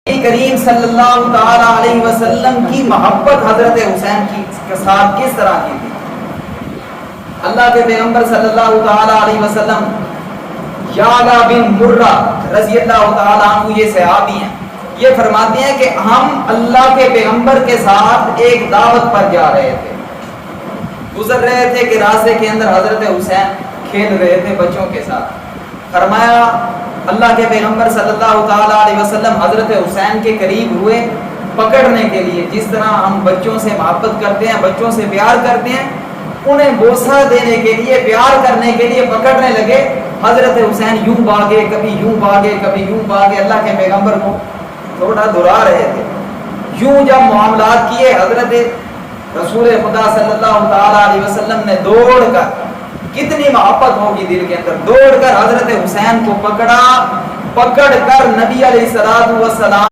کریم صلی اللہ تعالی علیہ وسلم کی محبت حضرت حسین کے ساتھ کس طرح کی تھی؟ اللہ کے پیغمبر صلی اللہ تعالی علیہ وسلم یعلا بن مرہ رضی اللہ تعالی عنہ یہ صحابی ہیں، یہ فرماتے ہیں کہ ہم اللہ کے پیغمبر کے ساتھ ایک دعوت پر جا رہے تھے، گزر رہے تھے کہ راستے کے اندر حضرت حسین کھیل رہے تھے بچوں کے ساتھ۔ فرمایا اللہ کے پیغمبر صلی اللہ تعالی علیہ وسلم حضرت حسین کے قریب ہوئے پکڑنے کے لیے، جس طرح ہم بچوں سے محبت کرتے ہیں، بچوں سے پیار کرتے ہیں، انہیں بوسہ دینے کے لیے، پیار کرنے کے لیے پکڑنے لگے۔ حضرت حسین یوں بھاگے، کبھی یوں بھاگے، کبھی یوں بھاگے، اللہ کے پیغمبر کو تھوڑا دھرا رہے تھے۔ یوں جب معاملات کیے، حضرت رسول خدا صلی اللہ تعالی علیہ وسلم نے دوڑ کر، کتنی محبت ہوگی دل کے اندر، دوڑ کر حضرت حسین کو پکڑا، پکڑ کر نبی علیہ السلام